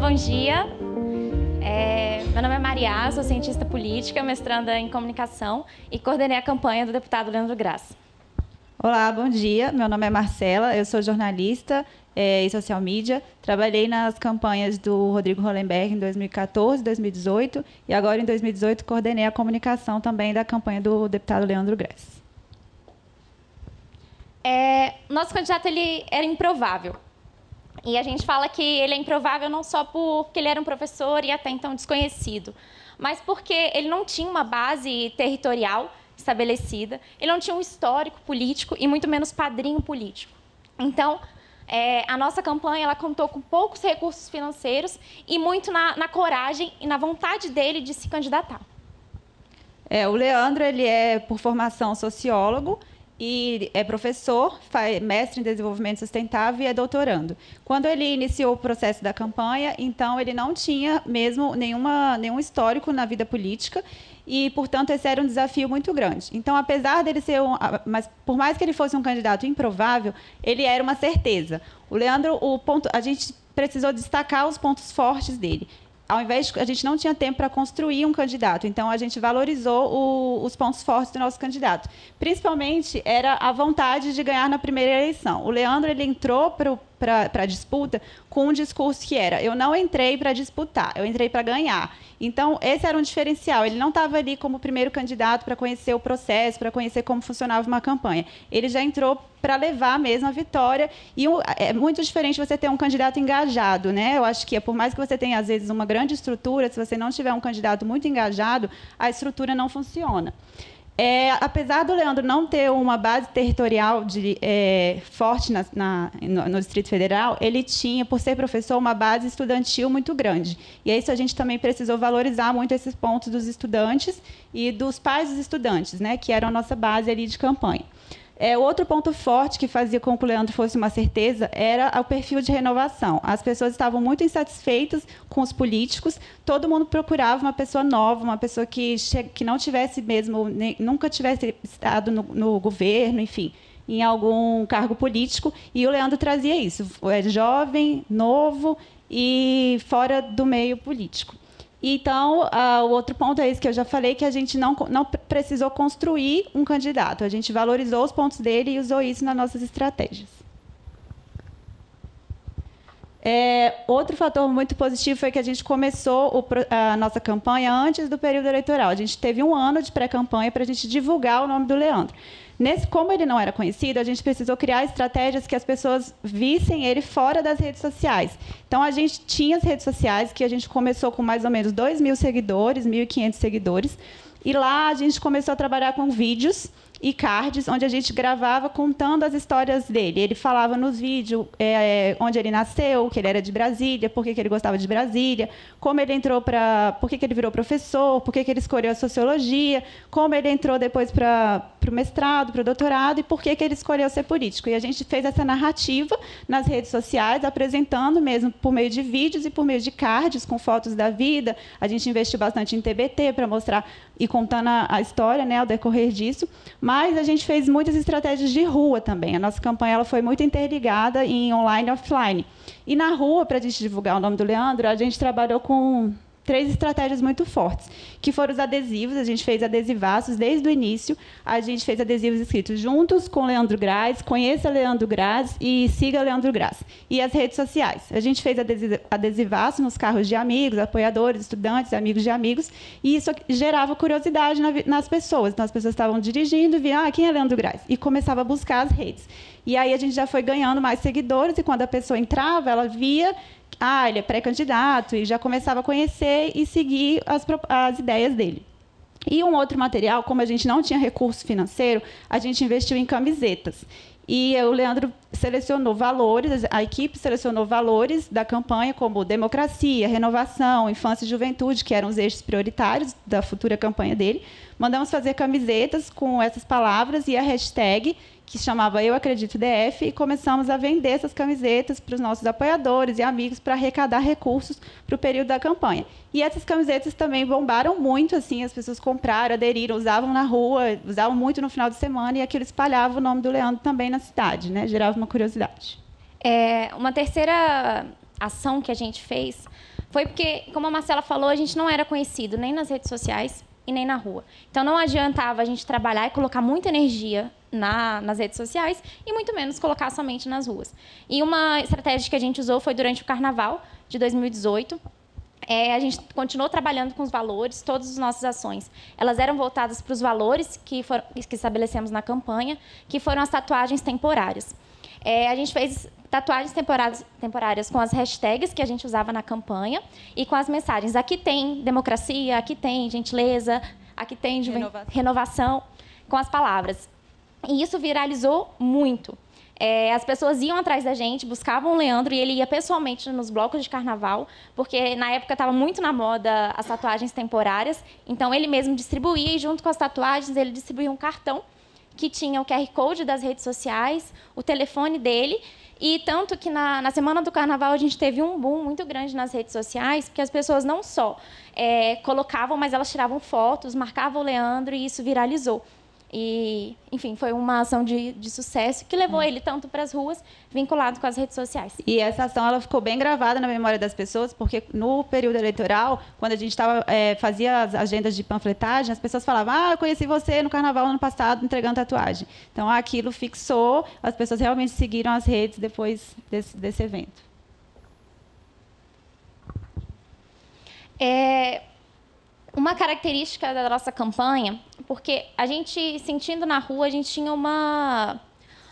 bom dia. Meu nome é Maria, sou cientista política, mestranda em comunicação e coordenei a campanha do deputado Leandro Graça. Olá, bom dia. Meu nome é Marcela, eu sou jornalista e social media. Trabalhei nas campanhas do Rodrigo Hollenberg em 2014, 2018 e agora em 2018 coordenei a comunicação também da campanha do deputado Leandro Graça. Nosso candidato ele era improvável. E a gente fala que ele é improvável não só porque ele era um professor e até então desconhecido, mas porque ele não tinha uma base territorial estabelecida, ele não tinha um histórico político e muito menos padrinho político. Então, a nossa campanha ela contou com poucos recursos financeiros e muito na coragem e na vontade dele de se candidatar. O Leandro ele é, por formação, sociólogo e é professor, mestre em desenvolvimento sustentável e é doutorando. Quando ele iniciou o processo da campanha, então ele não tinha mesmo nenhum histórico na vida política e, portanto, esse era um desafio muito grande. Então, apesar dele ser mas por mais que ele fosse um candidato improvável, ele era uma certeza. O Leandro, a gente precisou destacar os pontos fortes dele. Ao invés de, a gente não tinha tempo para construir um candidato, então a gente valorizou os pontos fortes do nosso candidato. Principalmente era a vontade de ganhar na primeira eleição. O Leandro ele entrou para a disputa com um discurso que era: eu não entrei para disputar, eu entrei para ganhar. Então, esse era um diferencial. Ele não estava ali como primeiro candidato para conhecer o processo, para conhecer como funcionava uma campanha. Ele já entrou para levar mesmo a vitória. E é muito diferente você ter um candidato engajado, né? Eu acho que, por mais que você tenha, às vezes, uma grande estrutura, se você não tiver um candidato muito engajado, a estrutura não funciona. Apesar do Leandro não ter uma base territorial forte no Distrito Federal, ele tinha, por ser professor, uma base estudantil muito grande. E é isso a gente também precisou valorizar muito esses pontos dos estudantes e dos pais dos estudantes, né, que eram a nossa base ali de campanha. O outro ponto forte que fazia com que o Leandro fosse uma certeza era o perfil de renovação. As pessoas estavam muito insatisfeitas com os políticos, todo mundo procurava uma pessoa nova, uma pessoa que não tivesse mesmo, nunca tivesse estado no governo, enfim, em algum cargo político, e o Leandro trazia isso. É jovem, novo e fora do meio político. Então, o outro ponto é isso que eu já falei, que a gente não precisou construir um candidato. A gente valorizou os pontos dele e usou isso nas nossas estratégias. Outro fator muito positivo foi que a gente começou a nossa campanha antes do período eleitoral. A gente teve um ano de pré-campanha para a gente divulgar o nome do Leandro. Como ele não era conhecido, a gente precisou criar estratégias que as pessoas vissem ele fora das redes sociais. Então, a gente tinha as redes sociais, que a gente começou com mais ou menos 2.000 seguidores, 1.500 seguidores, e lá a gente começou a trabalhar com vídeos e cards, onde a gente gravava contando as histórias dele. Ele falava nos vídeos onde ele nasceu, que ele era de Brasília, por que ele gostava de Brasília, como ele entrou por que ele virou professor, por que ele escolheu a sociologia, como ele entrou depois para o mestrado, para o doutorado, e por que ele escolheu ser político. E a gente fez essa narrativa nas redes sociais, apresentando mesmo por meio de vídeos e por meio de cards com fotos da vida. A gente investiu bastante em TBT para mostrar e contando a história, né, ao decorrer disso. Mas a gente fez muitas estratégias de rua também. A nossa campanha ela foi muito interligada em online e offline. E na rua, para a gente divulgar o nome do Leandro, a gente trabalhou com 3 estratégias muito fortes, que foram os adesivos. A gente fez adesivaços desde o início. A gente fez adesivos escritos juntos com Leandro Graça, conheça Leandro Graça e siga Leandro Graça. E as redes sociais. A gente fez adesivaços nos carros de amigos, apoiadores, estudantes, amigos de amigos, e isso gerava curiosidade nas pessoas. Então, as pessoas estavam dirigindo e viam, quem é Leandro Graça? E começava a buscar as redes. E aí a gente já foi ganhando mais seguidores, e quando a pessoa entrava, ela via ele é pré-candidato, e já começava a conhecer e seguir as ideias dele. E um outro material, como a gente não tinha recurso financeiro, a gente investiu em camisetas. E o Leandro selecionou valores, a equipe selecionou valores da campanha, como democracia, renovação, infância e juventude, que eram os eixos prioritários da futura campanha dele. Mandamos fazer camisetas com essas palavras e a hashtag, que se chamava Eu Acredito DF, e começamos a vender essas camisetas para os nossos apoiadores e amigos para arrecadar recursos para o período da campanha. E essas camisetas também bombaram muito, assim, as pessoas compraram, aderiram, usavam na rua, usavam muito no final de semana, e aquilo espalhava o nome do Leandro também na cidade, né? Gerava uma curiosidade. Uma terceira ação que a gente fez foi porque, como a Marcela falou, a gente não era conhecido nem nas redes sociais e nem na rua. Então, não adiantava a gente trabalhar e colocar muita energia nas redes sociais e muito menos colocar somente nas ruas. E uma estratégia que a gente usou foi durante o Carnaval de 2018. A gente continuou trabalhando com os valores, todas as nossas ações. Elas eram voltadas para os valores que estabelecemos na campanha, que foram as tatuagens temporárias. A gente fez tatuagens temporárias com as hashtags que a gente usava na campanha e com as mensagens. Aqui tem democracia, aqui tem gentileza, aqui tem renovação, com as palavras. E isso viralizou muito. As pessoas iam atrás da gente, buscavam o Leandro e ele ia pessoalmente nos blocos de carnaval, porque na época estava muito na moda as tatuagens temporárias, então ele mesmo distribuía e junto com as tatuagens ele distribuía um cartão que tinha o QR Code das redes sociais, o telefone dele, e tanto que na semana do carnaval a gente teve um boom muito grande nas redes sociais, porque as pessoas não só colocavam, mas elas tiravam fotos, marcavam o Leandro e isso viralizou. E, enfim, foi uma ação de sucesso que levou ele tanto para as ruas, vinculado com as redes sociais. E essa ação ela ficou bem gravada na memória das pessoas, porque no período eleitoral, quando a gente fazia as agendas de panfletagem, as pessoas falavam: eu conheci você no carnaval ano passado entregando tatuagem. Então, aquilo fixou, as pessoas realmente seguiram as redes depois desse evento. Uma característica da nossa campanha, porque a gente, sentindo na rua, a gente tinha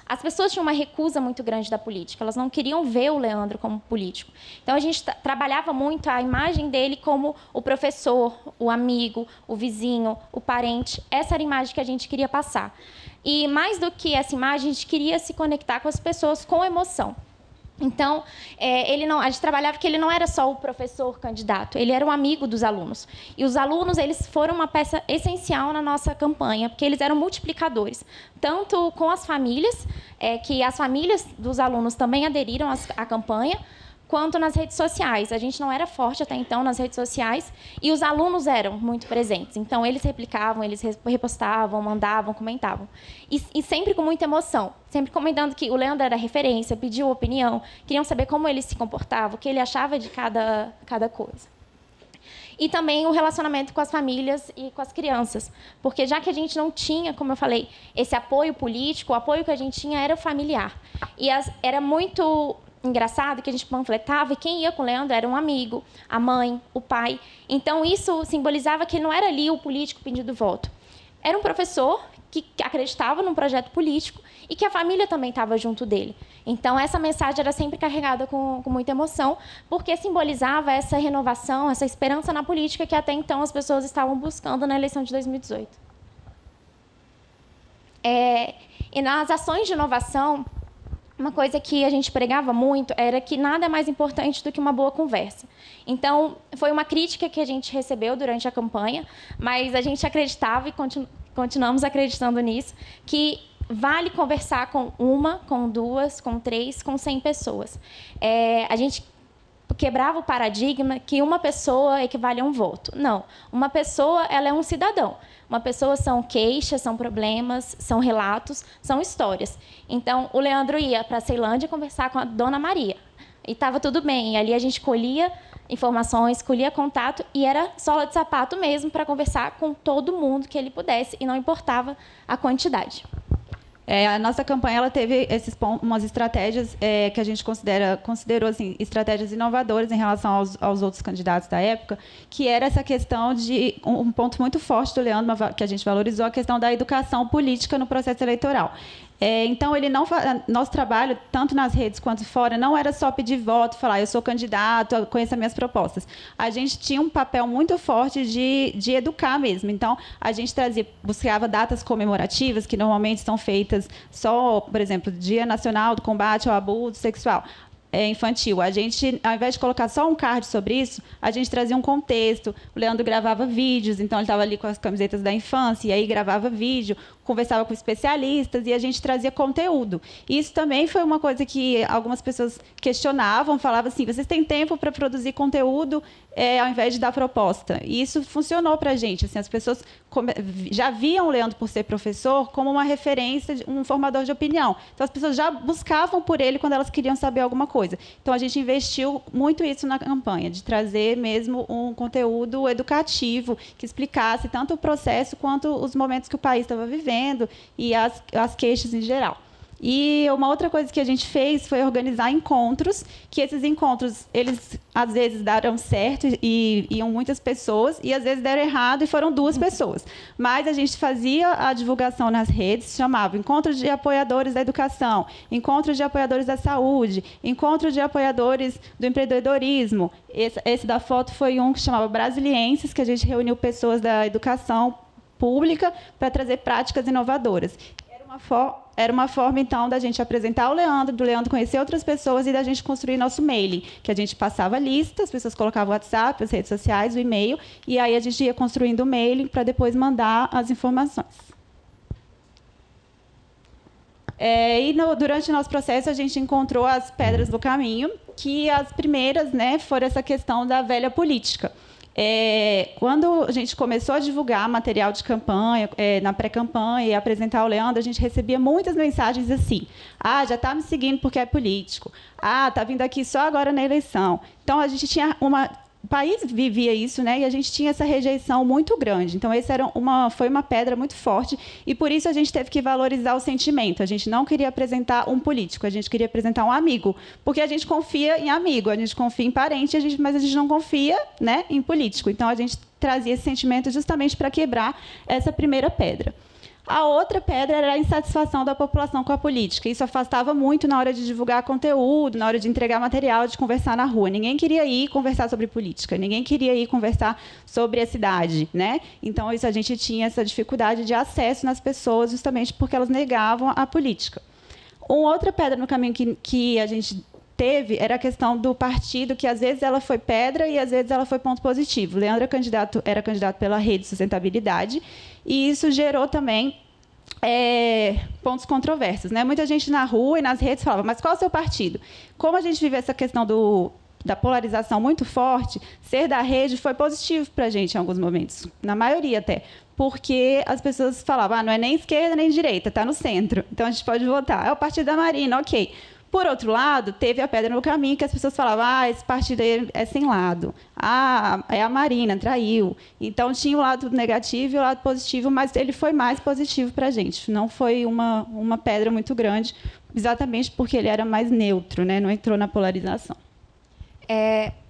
as pessoas tinham uma recusa muito grande da política, elas não queriam ver o Leandro como político. Então, a gente trabalhava muito a imagem dele como o professor, o amigo, o vizinho, o parente. Essa era a imagem que a gente queria passar. E, mais do que essa imagem, a gente queria se conectar com as pessoas com emoção. Então, a gente trabalhava que ele não era só o professor candidato, ele era um amigo dos alunos. E os alunos eles foram uma peça essencial na nossa campanha, porque eles eram multiplicadores, tanto com as famílias, que as famílias dos alunos também aderiram à campanha, quanto nas redes sociais. A gente não era forte até então nas redes sociais e os alunos eram muito presentes. Então, eles replicavam, eles repostavam, mandavam, comentavam. E sempre com muita emoção, sempre comentando que o Leandro era referência, pediu opinião, queriam saber como ele se comportava, o que ele achava de cada coisa. E também o relacionamento com as famílias e com as crianças. Porque já que a gente não tinha, como eu falei, esse apoio político, o apoio que a gente tinha era familiar. E era muito engraçado que a gente panfletava e quem ia com o Leandro era um amigo, a mãe, o pai. Então, isso simbolizava que não era ali o político pedindo voto. Era um professor que acreditava num projeto político e que a família também estava junto dele. Então, essa mensagem era sempre carregada com muita emoção, porque simbolizava essa renovação, essa esperança na política que até então as pessoas estavam buscando na eleição de 2018. E nas ações de inovação, uma coisa que a gente pregava muito era que nada é mais importante do que uma boa conversa. Então, foi uma crítica que a gente recebeu durante a campanha, mas a gente acreditava e continuamos acreditando nisso, que vale conversar com uma, com duas, com três, com 100 pessoas. A gente quebrava o paradigma que uma pessoa equivale a um voto. Não, uma pessoa ela é um cidadão. Uma pessoa são queixas, são problemas, são relatos, são histórias. Então, o Leandro ia para a Ceilândia conversar com a Dona Maria. E estava tudo bem. E ali a gente colhia informações, colhia contato e era sola de sapato mesmo para conversar com todo mundo que ele pudesse e não importava a quantidade. A nossa campanha ela teve umas estratégias que a gente considerou assim, estratégias inovadoras em relação aos outros candidatos da época, que era essa questão de um ponto muito forte do Leandro, que a gente valorizou, a questão da educação política no processo eleitoral. Então, nosso trabalho, tanto nas redes quanto fora, não era só pedir voto, falar eu sou candidato, eu conheço as minhas propostas. A gente tinha um papel muito forte de educar mesmo. Então, a gente buscava datas comemorativas, que normalmente são feitas só, por exemplo, Dia Nacional do Combate ao Abuso Sexual infantil. A gente, ao invés de colocar só um card sobre isso, a gente trazia um contexto. O Leandro gravava vídeos, então ele estava ali com as camisetas da infância, e aí gravava vídeo, conversava com especialistas, e a gente trazia conteúdo. Isso também foi uma coisa que algumas pessoas questionavam, falavam assim, vocês têm tempo para produzir conteúdo ao invés de dar proposta. E isso funcionou para a gente. Assim, as pessoas já viam o Leandro, por ser professor, como uma referência, um formador de opinião. Então, as pessoas já buscavam por ele quando elas queriam saber alguma coisa. Então, a gente investiu muito isso na campanha, de trazer mesmo um conteúdo educativo que explicasse tanto o processo quanto os momentos que o país estava vivendo e as queixas em geral. E uma outra coisa que a gente fez foi organizar encontros, que esses encontros, eles às vezes deram certo e iam muitas pessoas, e às vezes deram errado e foram 2 pessoas. Mas a gente fazia a divulgação nas redes, chamava Encontro de Apoiadores da Educação, Encontro de Apoiadores da Saúde, Encontro de Apoiadores do Empreendedorismo. Esse da foto foi um que chamava Brasilienses, que a gente reuniu pessoas da educação pública para trazer práticas inovadoras. Era uma forma, então, da gente apresentar o Leandro, do Leandro conhecer outras pessoas e da gente construir nosso mailing, que a gente passava a lista, as pessoas colocavam o WhatsApp, as redes sociais, o e-mail, e aí a gente ia construindo o mailing para depois mandar as informações. Durante o nosso processo, a gente encontrou as pedras do caminho, que as primeiras, né, foram essa questão da velha política. Quando a gente começou a divulgar material de campanha, na pré-campanha, e apresentar o Leandro, a gente recebia muitas mensagens assim: já está me seguindo porque é político, está vindo aqui só agora na eleição. Então, a gente tinha o país vivia isso, né? E a gente tinha essa rejeição muito grande. Então, foi uma pedra muito forte, e por isso a gente teve que valorizar o sentimento. A gente não queria apresentar um político, a gente queria apresentar um amigo, porque a gente confia em amigo, a gente confia em parente, mas a gente não confia, né, em político. Então, a gente trazia esse sentimento justamente para quebrar essa primeira pedra. A outra pedra era a insatisfação da população com a política. Isso afastava muito na hora de divulgar conteúdo, na hora de entregar material, de conversar na rua. Ninguém queria ir conversar sobre política, ninguém queria ir conversar sobre a cidade, né? Então, a gente tinha essa dificuldade de acesso nas pessoas, justamente porque elas negavam a política. Uma outra pedra no caminho que a gente teve era a questão do partido, que às vezes ela foi pedra e às vezes ela foi ponto positivo. O Leandro era candidato pela Rede Sustentabilidade, e isso gerou também pontos controversos, né? Muita gente na rua e nas redes falava: mas qual é o seu partido? Como a gente vive essa questão da polarização muito forte, ser da rede foi positivo para a gente em alguns momentos, na maioria até, porque as pessoas falavam: não é nem esquerda nem direita, está no centro, então a gente pode votar. É o partido da Marina, ok. Por outro lado, teve a pedra no caminho, que as pessoas falavam: esse partido aí é sem lado, é a Marina, traiu. Então, tinha o lado negativo e o lado positivo, mas ele foi mais positivo para a gente. Não foi uma pedra muito grande, exatamente porque ele era mais neutro, né? Não entrou na polarização.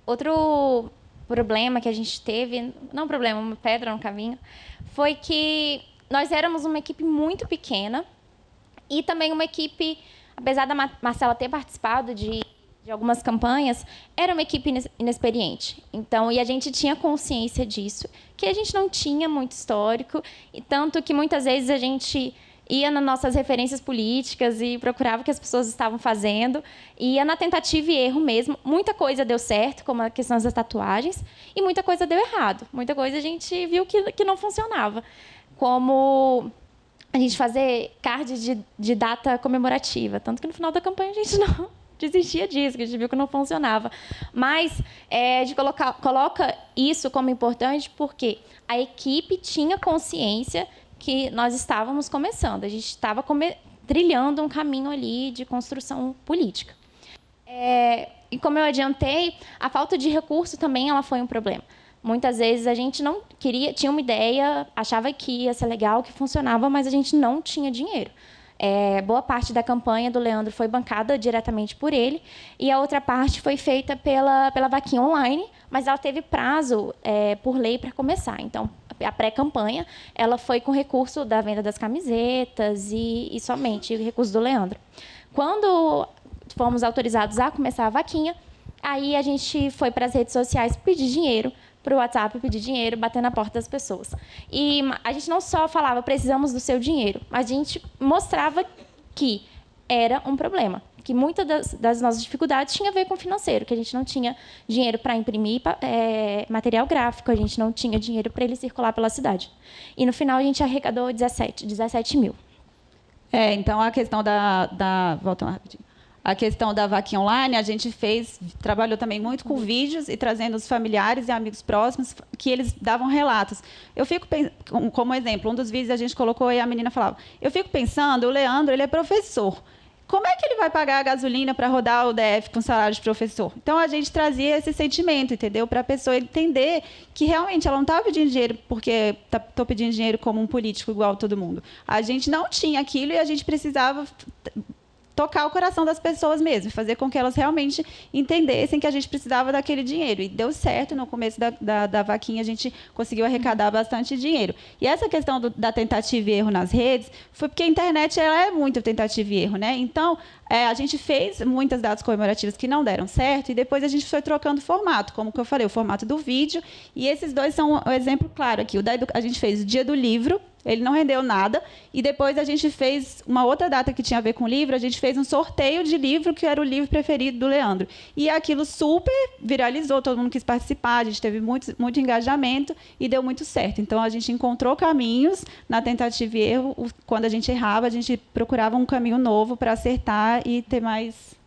Outro problema que a gente teve, não problema, uma pedra no caminho, foi que nós éramos uma equipe muito pequena e também uma equipe, apesar da Marcela ter participado de algumas campanhas, era uma equipe inexperiente. Então, e a gente tinha consciência disso, que a gente não tinha muito histórico, e tanto que muitas vezes a gente ia nas nossas referências políticas e procurava o que as pessoas estavam fazendo, e ia na tentativa e erro mesmo. Muita coisa deu certo, como a questão das tatuagens, e muita coisa deu errado. Muita coisa a gente viu que não funcionava. Como a gente fazer card de data comemorativa. Tanto que no final da campanha a gente não desistia disso, que a gente viu que não funcionava. Mas a gente coloca isso como importante porque a equipe tinha consciência que nós estávamos começando. A gente estava trilhando um caminho ali de construção política. E como eu adiantei, a falta de recurso também ela foi um problema. Muitas vezes a gente não queria, tinha uma ideia, achava que ia ser legal, que funcionava, mas a gente não tinha dinheiro. Boa parte da campanha do Leandro foi bancada diretamente por ele, e a outra parte foi feita pela vaquinha online, mas ela teve prazo por lei para começar. Então, a pré-campanha ela foi com recurso da venda das camisetas e somente recurso do Leandro. Quando fomos autorizados a começar a vaquinha, aí a gente foi para as redes sociais pedir dinheiro, para o WhatsApp pedir dinheiro, bater na porta das pessoas. E a gente não só falava: precisamos do seu dinheiro, mas a gente mostrava que era um problema, que muitas das nossas dificuldades tinha a ver com o financeiro, que a gente não tinha dinheiro para imprimir material gráfico, a gente não tinha dinheiro para ele circular pela cidade. E, no final, a gente arrecadou 17 mil. Então, a questão voltando rapidinho. a questão da vaquinha online, a gente trabalhou também muito com vídeos e trazendo os familiares e amigos próximos que eles davam relatos. Eu fico, como exemplo, um dos vídeos a gente colocou e a menina falava, eu fico pensando, o Leandro, ele é professor. Como é que ele vai pagar a gasolina para rodar o DF com salário de professor? Então, a gente trazia esse sentimento, entendeu? Para a pessoa entender que realmente ela não estava pedindo dinheiro porque estou pedindo dinheiro como um político igual todo mundo. A gente não tinha aquilo e a gente precisava tocar o coração das pessoas mesmo, fazer com que elas realmente entendessem que a gente precisava daquele dinheiro. E deu certo, no começo da vaquinha, a gente conseguiu arrecadar bastante dinheiro. E essa questão da tentativa e erro nas redes foi porque a internet ela é muito tentativa e erro, né? Então, a gente fez muitas datas comemorativas que não deram certo e depois a gente foi trocando formato, como que eu falei, o formato do vídeo. E esses dois são um exemplo claro aqui. A gente fez o Dia do Livro, ele não rendeu nada. E depois a gente fez uma outra data que tinha a ver com livro, a gente fez um sorteio de livro, que era o livro preferido do Leandro. E aquilo super viralizou, todo mundo quis participar, a gente teve muito engajamento e deu muito certo. Então, a gente encontrou caminhos na tentativa e erro. Quando a gente errava, a gente procurava um caminho novo para acertar e ter mais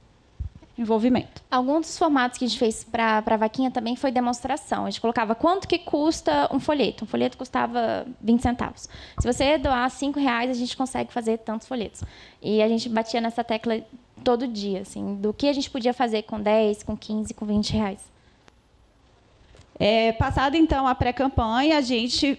envolvimento. Alguns dos formatos que a gente fez para a vaquinha também foi demonstração. A gente colocava quanto que custa um folheto. Um folheto custava 20 centavos. Se você doar R$5, a gente consegue fazer tantos folhetos. E a gente batia nessa tecla todo dia, assim, do que a gente podia fazer com 10, com 15, com R$20. Passado, então, a pré-campanha, a gente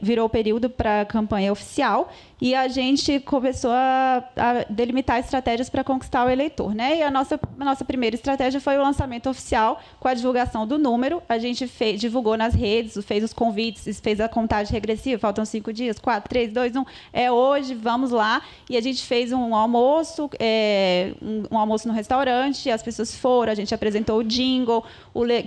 virou o período para a campanha oficial e a gente começou a delimitar estratégias para conquistar o eleitor, né? E a nossa primeira estratégia foi o lançamento oficial com a divulgação do número. A gente divulgou nas redes, fez os convites, fez a contagem regressiva, faltam 5 dias, 4, 3, 2, 1, é hoje, vamos lá. E a gente fez um almoço, um almoço no restaurante, as pessoas foram, a gente apresentou o jingle,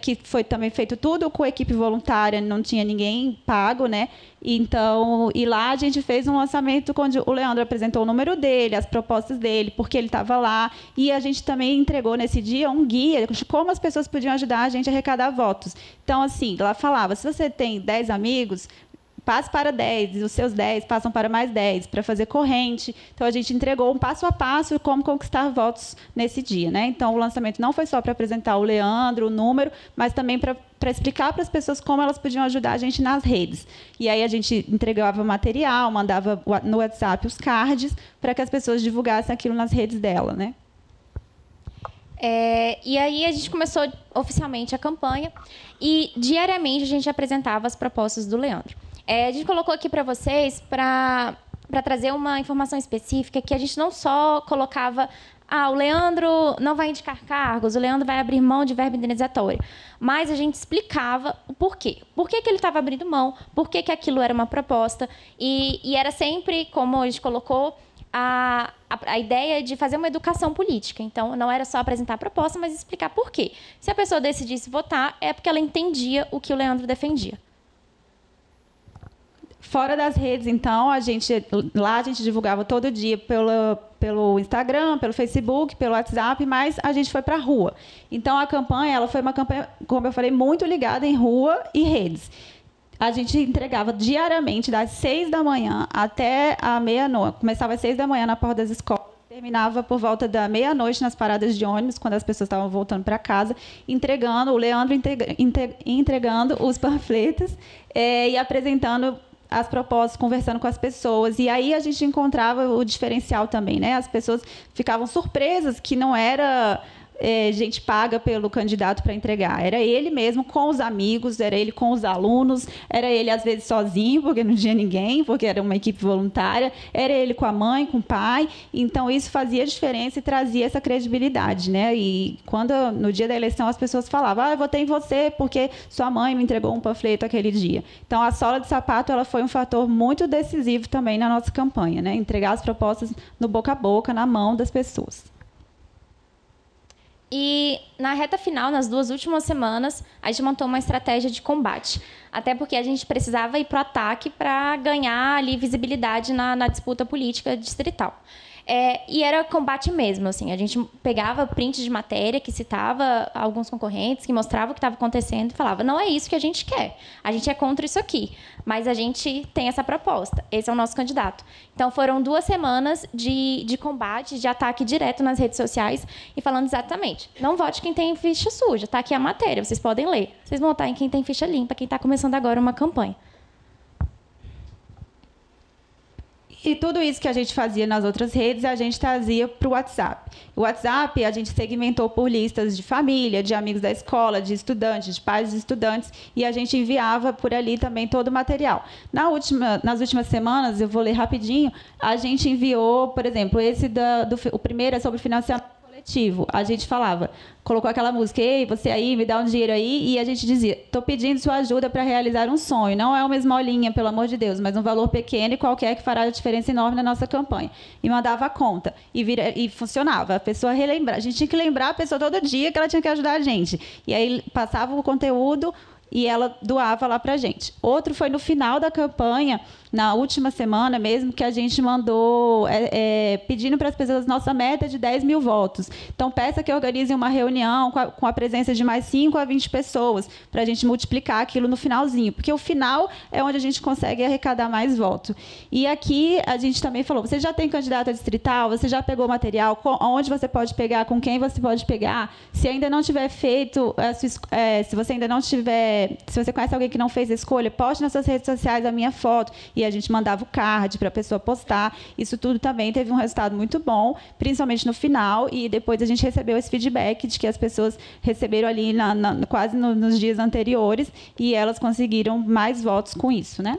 que foi também feito tudo com equipe voluntária, não tinha ninguém pago, né? Então, e lá a gente fez um lançamento onde o Leandro apresentou o número dele, as propostas dele, porque ele estava lá. E a gente também entregou nesse dia um guia de como as pessoas podiam ajudar a gente a arrecadar votos. Então, assim, lá falava, se você tem 10 amigos, passe para 10, e os seus 10 passam para mais 10, para fazer corrente. Então, a gente entregou um passo a passo como conquistar votos nesse dia, né? Então, o lançamento não foi só para apresentar o Leandro, o número, mas também para explicar para as pessoas como elas podiam ajudar a gente nas redes. E aí a gente entregava material, mandava no WhatsApp os cards para que as pessoas divulgassem aquilo nas redes dela, né? E aí a gente começou oficialmente a campanha e diariamente a gente apresentava as propostas do Leandro. A gente colocou aqui para vocês para trazer uma informação específica que a gente não só colocava o Leandro não vai indicar cargos, o Leandro vai abrir mão de verba indenizatória. Mas a gente explicava o porquê. Por que ele estava abrindo mão, por que aquilo era uma proposta. E era sempre, como a gente colocou, a ideia de fazer uma educação política. Então, não era só apresentar a proposta, mas explicar por quê. Se a pessoa decidisse votar, é porque ela entendia o que o Leandro defendia. Fora das redes, então, lá a gente divulgava todo dia pelo Instagram, pelo Facebook, pelo WhatsApp, mas a gente foi para a rua. Então, a campanha ela foi uma campanha, como eu falei, muito ligada em rua e redes. A gente entregava diariamente, das 6 da manhã até a meia-noite. Começava às 6 da manhã na porta das escolas, terminava por volta da meia-noite nas paradas de ônibus, quando as pessoas estavam voltando para casa, o Leandro entregando os panfletos e apresentando as propostas, conversando com as pessoas. E aí a gente encontrava o diferencial também, né? As pessoas ficavam surpresas que não era gente paga pelo candidato para entregar. Era ele mesmo com os amigos, era ele com os alunos, era ele às vezes sozinho, porque não tinha ninguém, porque era uma equipe voluntária, era ele com a mãe, com o pai. Então, isso fazia diferença e trazia essa credibilidade, né? E quando, no dia da eleição, as pessoas falavam, eu votei em você porque sua mãe me entregou um panfleto aquele dia. Então, a sola de sapato ela foi um fator muito decisivo também na nossa campanha, né? Entregar as propostas no boca a boca, na mão das pessoas. E na reta final, nas 2 últimas semanas, a gente montou uma estratégia de combate. Até porque a gente precisava ir para o ataque para ganhar ali visibilidade na disputa política distrital. E era combate mesmo, assim. A gente pegava print de matéria que citava alguns concorrentes, que mostrava o que estava acontecendo e falava, não é isso que a gente quer. A gente é contra isso aqui, mas a gente tem essa proposta. Esse é o nosso candidato. Então, foram 2 semanas de combate, de ataque direto nas redes sociais e falando exatamente, não vote quem tem ficha suja, tá aqui a matéria, vocês podem ler. Vocês vão votar em quem tem ficha limpa, quem está começando agora uma campanha. E tudo isso que a gente fazia nas outras redes, a gente trazia para o WhatsApp. O WhatsApp, a gente segmentou por listas de família, de amigos da escola, de estudantes, de pais de estudantes, e a gente enviava por ali também todo o material. Nas últimas semanas, eu vou ler rapidinho, a gente enviou, por exemplo, o primeiro é sobre financiamento coletivo. A gente falava, colocou aquela música, ei, você aí, me dá um dinheiro aí, e a gente dizia, estou pedindo sua ajuda para realizar um sonho. Não é uma esmolinha, pelo amor de Deus, mas um valor pequeno e qualquer que fará a diferença enorme na nossa campanha. E mandava a conta. E funcionava. A pessoa relembrar. A gente tinha que lembrar a pessoa todo dia que ela tinha que ajudar a gente. E aí passava o conteúdo e ela doava lá para a gente. Outro foi no final da campanha, na última semana mesmo, que a gente mandou pedindo para as pessoas nossa meta de 10 mil votos. Então, peça que organizem uma reunião com a presença de mais 5 a 20 pessoas, para a gente multiplicar aquilo no finalzinho, porque o final é onde a gente consegue arrecadar mais votos. E aqui a gente também falou, você já tem candidata distrital, você já pegou material, onde você pode pegar, com quem você pode pegar, se ainda não tiver feito, se você ainda não tiver, se você conhece alguém que não fez a escolha, poste nas suas redes sociais a minha foto, e a gente mandava o card para a pessoa postar. Isso tudo também teve um resultado muito bom, principalmente no final, e depois a gente recebeu esse feedback de que as pessoas receberam ali quase nos dias anteriores, e elas conseguiram mais votos com isso, né?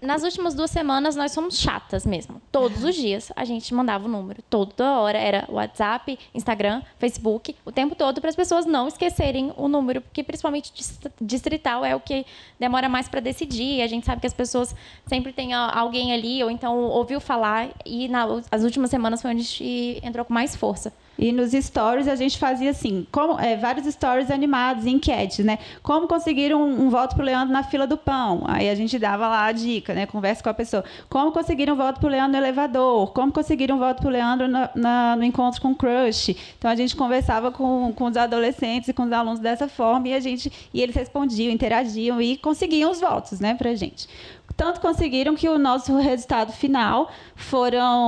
Nas últimas 2 semanas, nós somos chatas mesmo. Todos os dias, a gente mandava o número. Toda hora era WhatsApp, Instagram, Facebook, o tempo todo, para as pessoas não esquecerem o número, porque principalmente distrital é o que demora mais para decidir. A gente sabe que as pessoas sempre têm alguém ali, ou então ouviu falar, e nas últimas semanas foi onde a gente entrou com mais força. E nos stories a gente fazia assim, vários stories animados, enquetes, né? Como conseguir um voto pro Leandro na fila do pão? Aí a gente dava lá a dica, né? Conversa com a pessoa. Como conseguir um voto pro Leandro no elevador? Como conseguir um voto pro Leandro no encontro com o crush? Então a gente conversava com os adolescentes e com os alunos dessa forma, e eles respondiam, interagiam e conseguiam os votos, né, pra gente. Tanto conseguiram que o nosso resultado final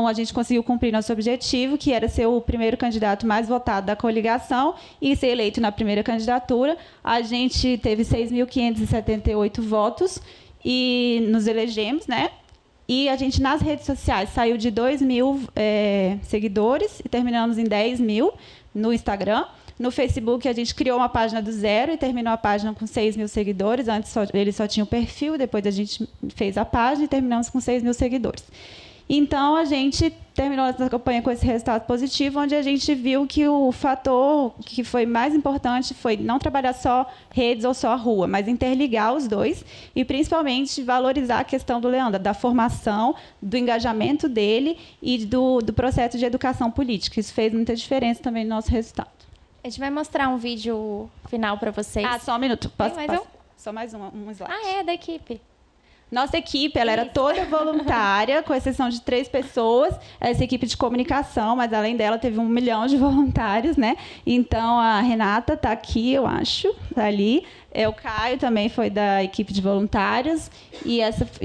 a gente conseguiu cumprir nosso objetivo, que era ser o primeiro candidato mais votado da coligação e ser eleito na primeira candidatura. A gente teve 6.578 votos e nos elegemos, né? E a gente, nas redes sociais, saiu de 2.000 seguidores e terminamos em 10 mil no Instagram. No Facebook, a gente criou uma página do zero e terminou a página com 6 mil seguidores. Antes, ele só tinha o perfil, depois a gente fez a página e terminamos com 6 mil seguidores. Então, a gente terminou essa campanha com esse resultado positivo, onde a gente viu que o fator que foi mais importante foi não trabalhar só redes ou só a rua, mas interligar os dois e, principalmente, valorizar a questão do Leandro, da formação, do engajamento dele e do processo de educação política. Isso fez muita diferença também no nosso resultado. A gente vai mostrar um vídeo final para vocês. Só um minuto. Posso? Só mais um slide. é da equipe. Nossa equipe, ela era toda voluntária, com exceção de 3 pessoas. Essa equipe de comunicação, mas além dela teve 1 milhão de voluntários, né? Então, a Renata está aqui, eu acho, tá ali. O Caio também foi da equipe de voluntários. E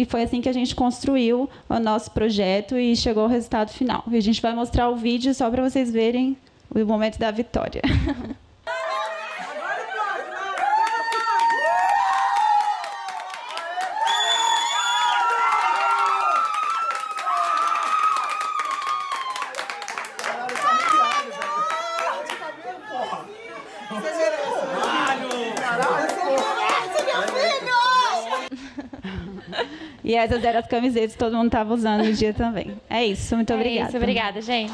foi assim que a gente construiu o nosso projeto e chegou ao resultado final. E a gente vai mostrar o vídeo só para vocês verem o momento da vitória. E essas eram as camisetas que todo mundo estava usando no dia também. É isso, muito obrigada. Obrigada, gente.